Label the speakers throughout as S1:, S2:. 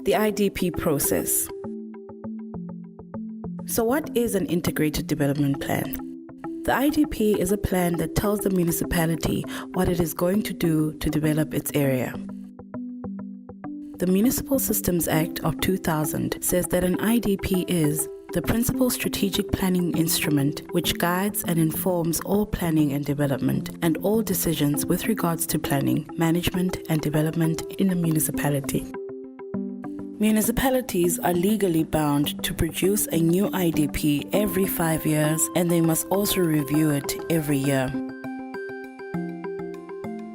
S1: The IDP process. So what is an integrated development plan? The IDP is a plan that tells the municipality what it is going to do to develop its area. The Municipal Systems Act of 2000 says that an IDP is the principal strategic planning instrument which guides and informs all planning and development and all decisions with regards to planning, management, and development in a municipality. Municipalities are legally bound to produce a new IDP every 5 years, and they must also review it every year.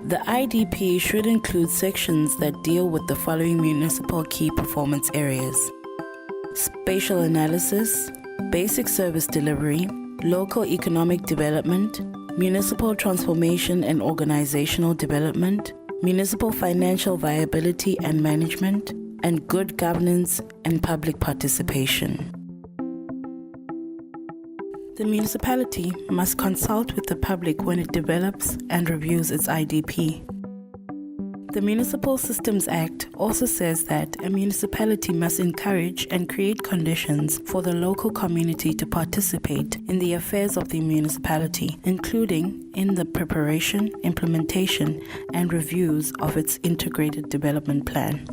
S1: The IDP should include sections that deal with the following municipal key performance areas: spatial analysis, basic service delivery, local economic development, municipal transformation and organizational development, municipal financial viability and management, and good governance and public participation. The municipality must consult with the public when it develops and reviews its IDP. The Municipal Systems Act also says that a municipality must encourage and create conditions for the local community to participate in the affairs of the municipality, including in the preparation, implementation, and reviews of its integrated development plan.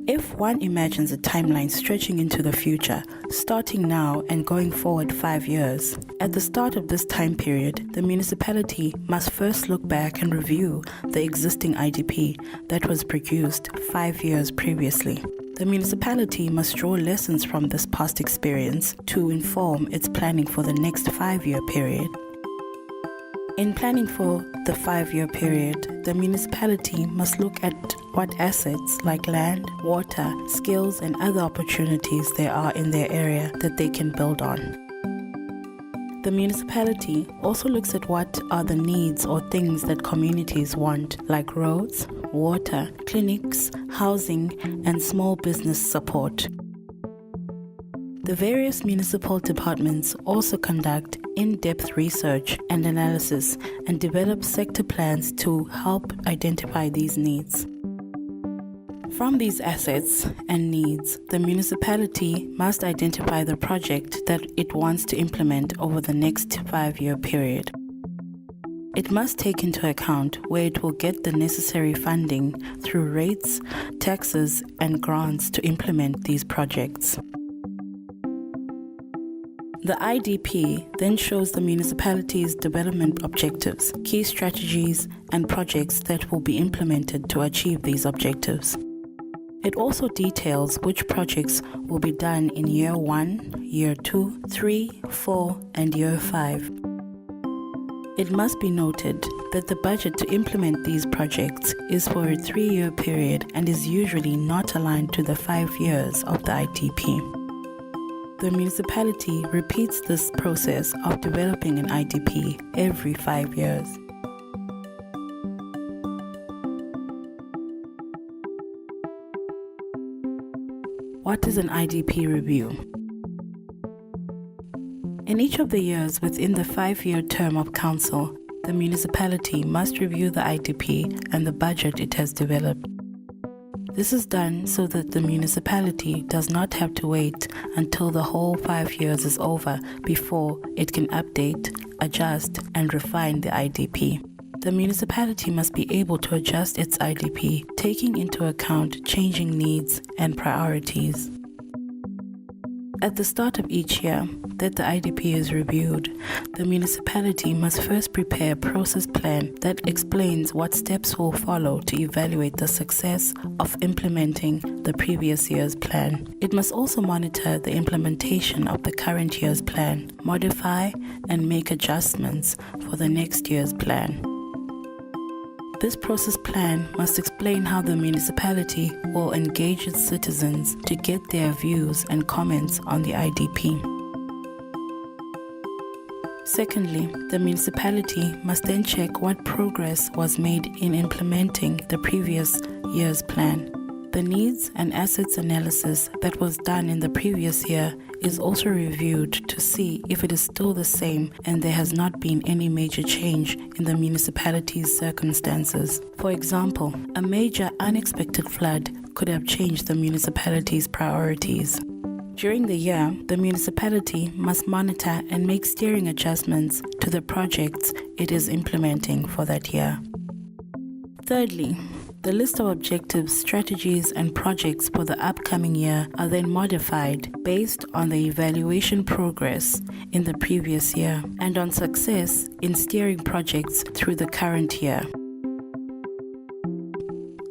S1: If one imagines a timeline stretching into the future, starting now and going forward 5 years, at the start of this time period, the municipality must first look back and review the existing IDP that was produced 5 years previously. The municipality must draw lessons from this past experience to inform its planning for the next 5-year period. In planning for the 5-year period, the municipality must look at what assets like land, water, skills, and other opportunities there are in their area that they can build on. The municipality also looks at what are the needs or things that communities want, like roads, water, clinics, housing, and small business support. The various municipal departments also conduct in-depth research and analysis and develop sector plans to help identify these needs. From these assets and needs, the municipality must identify the project that it wants to implement over the next 5-year period. It must take into account where it will get the necessary funding through rates, taxes, and grants to implement these projects. The IDP then shows the municipality's development objectives, key strategies, and projects that will be implemented to achieve these objectives. It also details which projects will be done in Year 1, Year 2, 3, 4, and Year 5. It must be noted that the budget to implement these projects is for a 3-year period and is usually not aligned to the 5 years of the IDP. The municipality repeats this process of developing an IDP every 5 years. What is an IDP review? In each of the years within the 5-year term of council, the municipality must review the IDP and the budget it has developed. This is done so that the municipality does not have to wait until the whole 5 years is over before it can update, adjust, and refine the IDP. The municipality must be able to adjust its IDP, taking into account changing needs and priorities. At the start of each year that the IDP is reviewed, the municipality must first prepare a process plan that explains what steps will follow to evaluate the success of implementing the previous year's plan. It must also monitor the implementation of the current year's plan, modify and make adjustments for the next year's plan. This process plan must explain how the municipality will engage its citizens to get their views and comments on the IDP. Secondly, the municipality must then check what progress was made in implementing the previous year's plan. The needs and assets analysis that was done in the previous year is also reviewed to see if it is still the same and there has not been any major change in the municipality's circumstances. For example, a major unexpected flood could have changed the municipality's priorities. During the year, the municipality must monitor and make steering adjustments to the projects it is implementing for that year. Thirdly, the list of objectives, strategies, and projects for the upcoming year are then modified based on the evaluation progress in the previous year and on success in steering projects through the current year.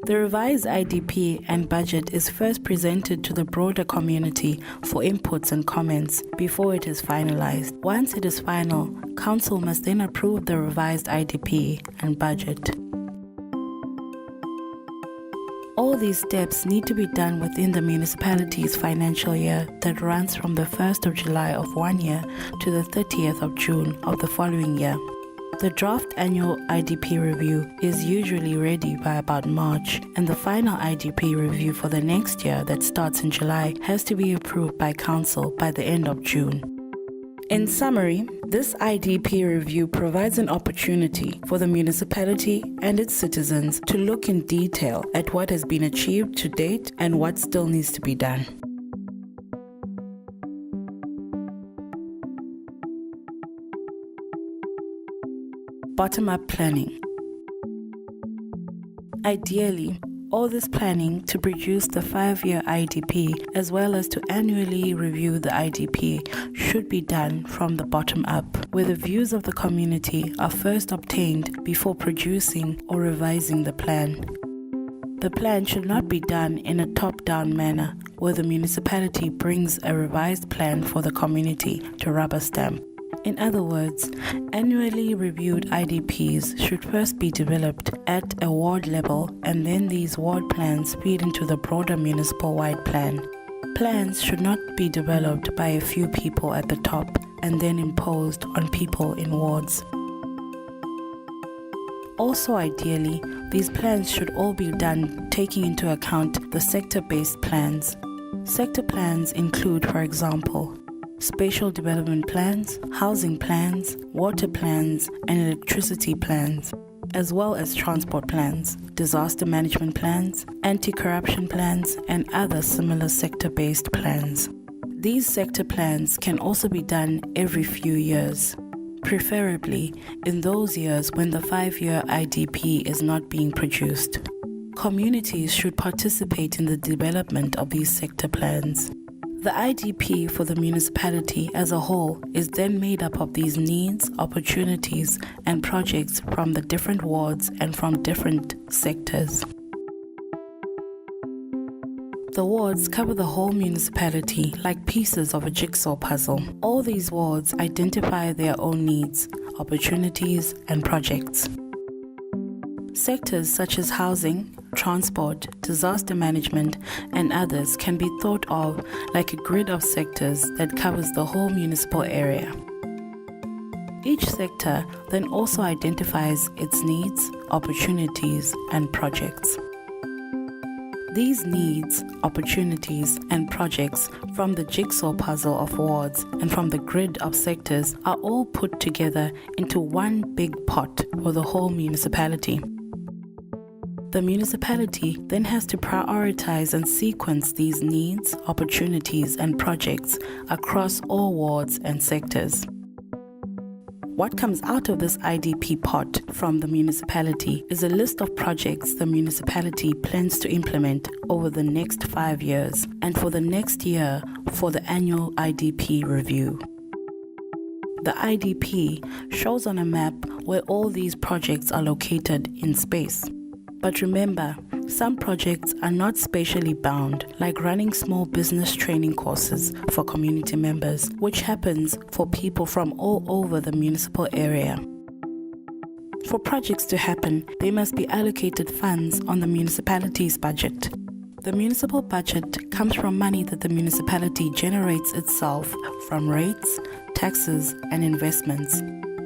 S1: The revised IDP and budget is first presented to the broader community for inputs and comments before it is finalized. Once it is final, Council must then approve the revised IDP and budget. All these steps need to be done within the municipality's financial year that runs from the 1st of July of one year to the 30th of June of the following year. The draft annual IDP review is usually ready by about March, and the final IDP review for the next year that starts in July has to be approved by Council by the end of June. In summary, this IDP review provides an opportunity for the municipality and its citizens to look in detail at what has been achieved to date and what still needs to be done. Bottom-up planning. Ideally, all this planning to produce the 5-year IDP as well as to annually review the IDP should be done from the bottom up, where the views of the community are first obtained before producing or revising the plan. The plan should not be done in a top-down manner, where the municipality brings a revised plan for the community to rubber stamp. In other words, annually reviewed IDPs should first be developed at a ward level, and then these ward plans feed into the broader municipal-wide plan. Plans should not be developed by a few people at the top and then imposed on people in wards. Also ideally, these plans should all be done taking into account the sector-based plans. Sector plans include, for example, spatial development plans, housing plans, water plans, and electricity plans, as well as transport plans, disaster management plans, anti-corruption plans, and other similar sector-based plans. These sector plans can also be done every few years, preferably in those years when the 5-year IDP is not being produced. Communities should participate in the development of these sector plans. The IDP for the municipality as a whole is then made up of these needs, opportunities, and projects from the different wards and from different sectors. The wards cover the whole municipality like pieces of a jigsaw puzzle. All these wards identify their own needs, opportunities, and projects. Sectors such as housing, transport, disaster management, and others can be thought of like a grid of sectors that covers the whole municipal area. Each sector then also identifies its needs, opportunities, and projects. These needs, opportunities, and projects from the jigsaw puzzle of wards and from the grid of sectors are all put together into one big pot for the whole municipality. The municipality then has to prioritize and sequence these needs, opportunities, and projects across all wards and sectors. What comes out of this IDP pot from the municipality is a list of projects the municipality plans to implement over the next 5 years and for the next year for the annual IDP review. The IDP shows on a map where all these projects are located in space. But remember, some projects are not spatially bound, like running small business training courses for community members, which happens for people from all over the municipal area. For projects to happen, they must be allocated funds on the municipality's budget. The municipal budget comes from money that the municipality generates itself from rates, taxes, and investments.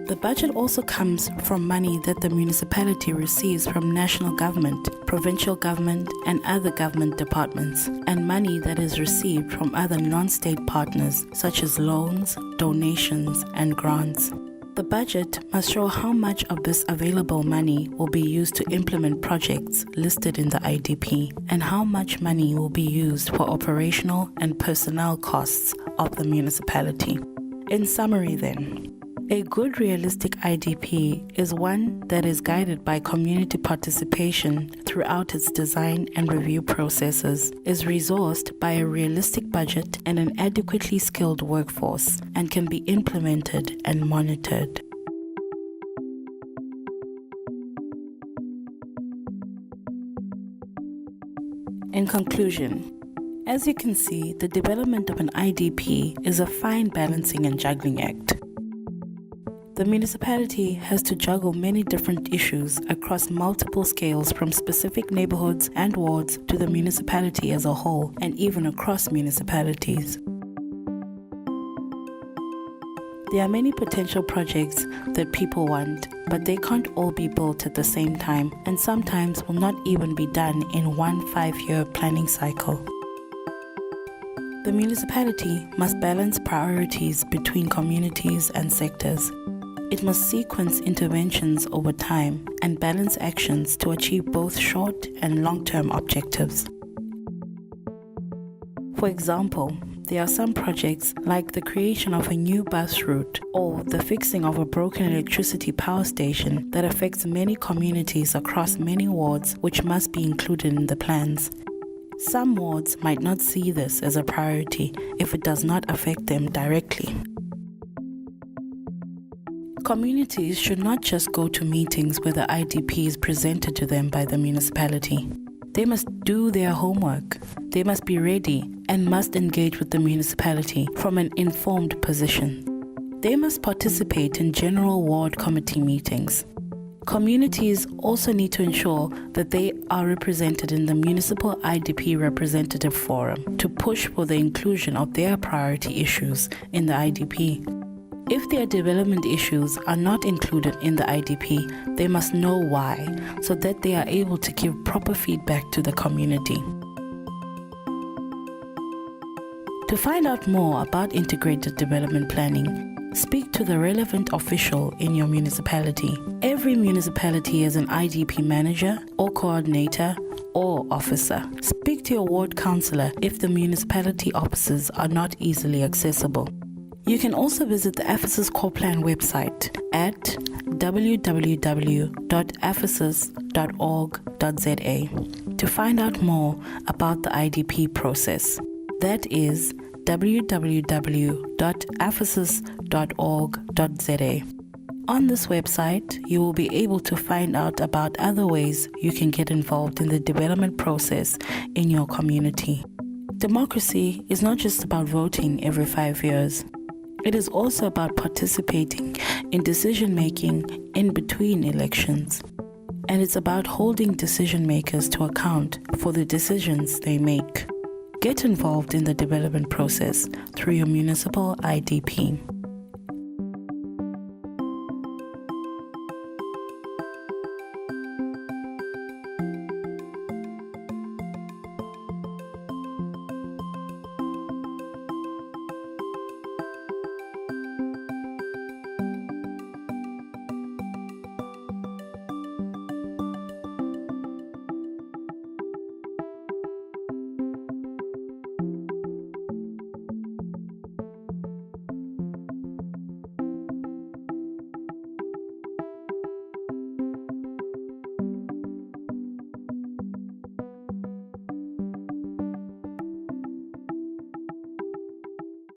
S1: The budget also comes from money that the municipality receives from national government, provincial government, and other government departments, and money that is received from other non-state partners such as loans, donations, and grants. The budget must show how much of this available money will be used to implement projects listed in the IDP and how much money will be used for operational and personnel costs of the municipality. In summary then, a good realistic IDP is one that is guided by community participation throughout its design and review processes, is resourced by a realistic budget and an adequately skilled workforce, and can be implemented and monitored. In conclusion, as you can see, the development of an IDP is a fine balancing and juggling act. The municipality has to juggle many different issues across multiple scales, from specific neighborhoods and wards to the municipality as a whole, and even across municipalities. There are many potential projects that people want, but they can't all be built at the same time, and sometimes will not even be done in one 5-year planning cycle. The municipality must balance priorities between communities and sectors. It must sequence interventions over time and balance actions to achieve both short and long-term objectives. For example, there are some projects like the creation of a new bus route or the fixing of a broken electricity power station that affects many communities across many wards, which must be included in the plans. Some wards might not see this as a priority if it does not affect them directly. Communities should not just go to meetings where the IDP is presented to them by the municipality. They must do their homework. They must be ready and must engage with the municipality from an informed position. They must participate in general ward committee meetings. Communities also need to ensure that they are represented in the Municipal IDP Representative Forum to push for the inclusion of their priority issues in the IDP. If their development issues are not included in the IDP, they must know why, so that they are able to give proper feedback to the community. To find out more about integrated development planning, speak to the relevant official in your municipality. Every municipality has an IDP manager or coordinator or officer. Speak to your ward councillor if the municipality offices are not easily accessible. You can also visit the Afesis-corplan website at www.afesis.org.za to find out more about the IDP process. That is www.afesis.org.za. On this website, you will be able to find out about other ways you can get involved in the development process in your community. Democracy is not just about voting every 5 years. It is also about participating in decision-making in between elections. And it's about holding decision-makers to account for the decisions they make. Get involved in the development process through your municipal IDP.